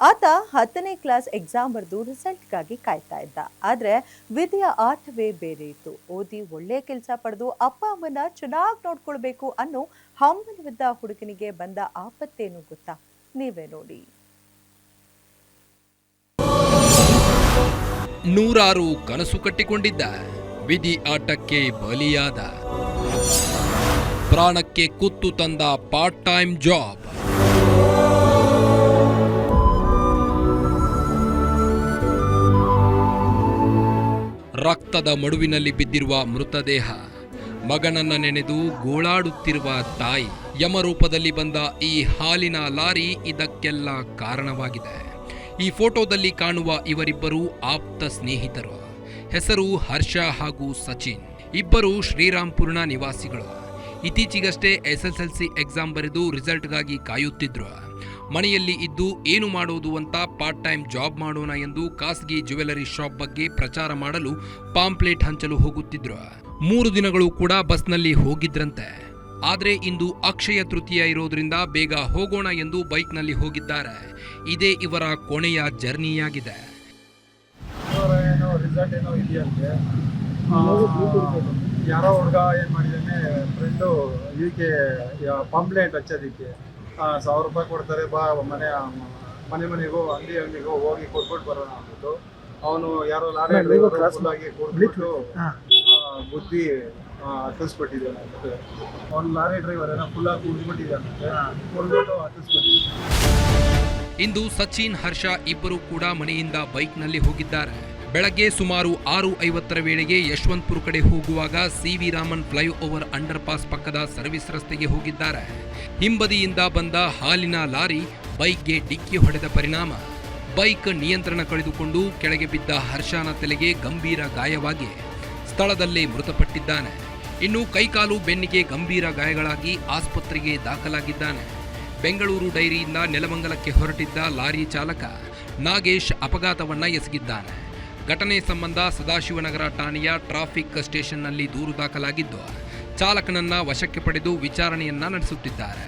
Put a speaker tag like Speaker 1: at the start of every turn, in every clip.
Speaker 1: ಆತ 10ನೇ class exam ಬರೆದು ರಿಸಲ್ಟ್ಗಾಗಿ ಕಾಯ್ತಾ ಇದ್ದ. ಆದ್ರೆ ವಿಧಿಯ ಆಟವೇ ಬೇರೆ ಇತ್ತು. ಓದಿ ಒಳ್ಳೆ ಕೆಲಸ ಪಡೆದು ಅಪ್ಪ ಅಮ್ಮನ ಚೆನ್ನಾಗಿ ನೋಡ್ಕೊಳ್ಬೇಕು ಅನ್ನೋ ಹಂಬಲವಿದ್ದ ಹುಡುಗನಿಗೆ ಬಂದ ಆಪತ್ತೇನು ಗೊತ್ತಾ? ನೀವೇ ನೋಡಿ.
Speaker 2: ನೂರಾರು ಕನಸು ಕಟ್ಟಿಕೊಂಡಿದ್ದ, ವಿಧಿ ಆಟಕ್ಕೆ ಬಲಿಯಾದ, ಪ್ರಾಣಕ್ಕೆ ಕುತ್ತು ತಂದ ಪಾರ್ಟ್ ಟೈಮ್ ಜಾಬ್. ರಕ್ತದ ಮಡುವಿನಲ್ಲಿ ಬಿದ್ದಿರುವ ಮೃತದೇಹ, ಮಗನನ್ನ ನೆನೆದು ಗೋಳಾಡುತ್ತಿರುವ ತಾಯಿ. ಯಮರೂಪದಲ್ಲಿ ಬಂದ ಈ ಹಾಲಿನ ಲಾರಿ ಇದಕ್ಕೆಲ್ಲ ಕಾರಣವಾಗಿದೆ. ಈ ಫೋಟೋದಲ್ಲಿ ಕಾಣುವ ಇವರಿಬ್ಬರು ಆಪ್ತ ಸ್ನೇಹಿತರು. ಹೆಸರು ಹರ್ಷ ಹಾಗೂ ಸಚಿನ್. ಇಬ್ಬರು ಶ್ರೀರಾಂಪುರ ನಿವಾಸಿಗಳು. ಇತ್ತೀಚೆಗಷ್ಟೇ SSLC ಎಕ್ಸಾಮ್ ಬರೆದು ರಿಸಲ್ಟ್ಗಾಗಿ ಕಾಯುತ್ತಿದ್ರು. ಮನೆಯಲ್ಲಿ ಇದ್ದು ಏನು ಮಾಡೋದು ಅಂತ ಪಾರ್ಟ್ ಟೈಮ್ ಜಾಬ್ ಮಾಡೋಣ ಎಂದು ಖಾಸಗಿ ಜ್ಯುವೆಲರಿ ಶಾಪ್ ಬಗ್ಗೆ ಪ್ರಚಾರ ಮಾಡಲು ಪಾಂಪ್ಲೆಟ್ ಹಂಚಲು ಹೋಗುತ್ತಿದ್ರು. 3 ದಿನಗಳು ಕೂಡ ಬಸ್ನಲ್ಲಿ ಹೋಗಿದ್ರಂತೆ. ಆದ್ರೆ ಇಂದು ಅಕ್ಷಯ ತೃತೀಯ ಇರೋದ್ರಿಂದ ಬೇಗ ಹೋಗೋಣ ಎಂದು ಬೈಕ್ನಲ್ಲಿ ಹೋಗಿದ್ದಾರೆ. ಇದೇ ಇವರ ಕೊನೆಯ ಜರ್ನಿಯಾಗಿದೆ.
Speaker 3: ಯಾರೋ ಹುಡುಗ ಏನು ಮಾಡಿದ್ದಾನೆ, ಫ್ರೆಂಡು ಇದಕ್ಕೆ ಪಾಂಪ್ಲೆಟ್ ಹಚ್ಚೋದಕ್ಕೆ 1000 ರೂಪಾಯಿ ಕೊಡ್ತಾರೆ, ಬಾ ಮನೆಗೂ ಅಂಗಡಿಗೂ ಹೋಗಿ ಕೊಟ್ಬಿಟ್ಟು ಬರೋಣ ಅಂದ್ಬಿಟ್ಟು ಅವನು ಯಾರೋ ಲಾರಿ ಫುಲ್ಲಾಗಿ ಕೊಟ್ಬಿಟ್ಟು ಬುದ್ಧಿ ಹತ್ತಿಸ್ಬಿಟ್ಟಿದ್ದಾನೆ. ಅವ್ನು ಲಾರಿ ಡ್ರೈವರ್ ಏನೋ ಫುಲ್ಲಾಗಿ ಕುಡಿದ್ಬಿಟ್ಟಿದ್ದಾನೆ, ಕೊಡ್ಬಿಟ್ಟು ಹತ್ತಿಸ್ಬಿಟ್ಟಿದ್ದಾನೆ.
Speaker 2: ಇಂದು ಸಚಿನ್, ಹರ್ಷ ಇಬ್ಬರು ಕೂಡ ಮನೆಯಿಂದ ಬೈಕ್ನಲ್ಲಿ ಹೋಗಿದ್ದಾರೆ. ಬೆಳಗ್ಗೆ ಸುಮಾರು 6:50 ವೇಳೆಗೆ ಯಶವಂತಪುರ ಕಡೆ ಹೋಗುವಾಗ CV Raman flyover under pass ಪಕ್ಕದ ಸರ್ವಿಸ್ ರಸ್ತೆಗೆ ಹೋಗಿದ್ದಾರೆ. ಹಿಂಬದಿಯಿಂದ ಬಂದ ಹಾಲಿನ ಲಾರಿ ಬೈಕ್ಗೆ ಡಿಕ್ಕಿ ಹೊಡೆದ ಪರಿಣಾಮ ಬೈಕ್ ನಿಯಂತ್ರಣ ಕಳೆದುಕೊಂಡು ಕೆಳಗೆ ಬಿದ್ದ ಹರ್ಷನ ತಲೆಗೆ ಗಂಭೀರ ಗಾಯವಾಗಿ ಸ್ಥಳದಲ್ಲೇ ಮೃತಪಟ್ಟಿದ್ದಾನೆ. ಇನ್ನು ಕೈಕಾಲು ಬೆನ್ನಿಗೆ ಗಂಭೀರ ಗಾಯಗಳಾಗಿ ಆಸ್ಪತ್ರೆಗೆ ದಾಖಲಾಗಿದ್ದಾನೆ. ಬೆಂಗಳೂರು ಡೈರಿಯಿಂದ ನೆಲಮಂಗಲಕ್ಕೆ ಹೊರಟಿದ್ದ ಲಾರಿ ಚಾಲಕ ನಾಗೇಶ್ ಅಪಘಾತವನ್ನ ಎಸಗಿದ್ದಾನೆ. ಘಟನೆ ಸಂಬಂಧ ಸದಾಶಿವನಗರ ಠಾಣೆಯ ಟ್ರಾಫಿಕ್ ಸ್ಟೇಷನ್ನಲ್ಲಿ ದೂರು ದಾಖಲಾಗಿದ್ದು, ಚಾಲಕನನ್ನ ವಶಕ್ಕೆ ಪಡೆದು ವಿಚಾರಣೆಯನ್ನ ನಡೆಸುತ್ತಿದ್ದಾರೆ.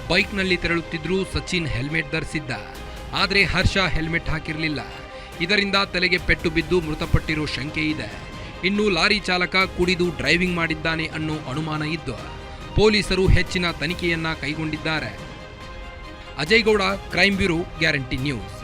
Speaker 2: ಬೈಕ್ನಲ್ಲಿ ತೆರಳುತ್ತಿದ್ದರೂ ಸಚಿನ್ ಹೆಲ್ಮೆಟ್ ಧರಿಸಿದ್ದ. ಆದರೆ ಹರ್ಷ ಹೆಲ್ಮೆಟ್ ಹಾಕಿರಲಿಲ್ಲ. ಇದರಿಂದ ತಲೆಗೆ ಪೆಟ್ಟು ಬಿದ್ದು ಮೃತಪಟ್ಟಿರೋ ಶಂಕೆ ಇದೆ. ಇನ್ನು ಲಾರಿ ಚಾಲಕ ಕುಡಿದು ಡ್ರೈವಿಂಗ್ ಮಾಡಿದ್ದಾನೆ ಅನ್ನೋ ಅನುಮಾನ ಇದ್ದು ಪೊಲೀಸರು ಹೆಚ್ಚಿನ ತನಿಖೆಯನ್ನ ಕೈಗೊಂಡಿದ್ದಾರೆ. Ajay Gowda, crime bureau, guarantee news.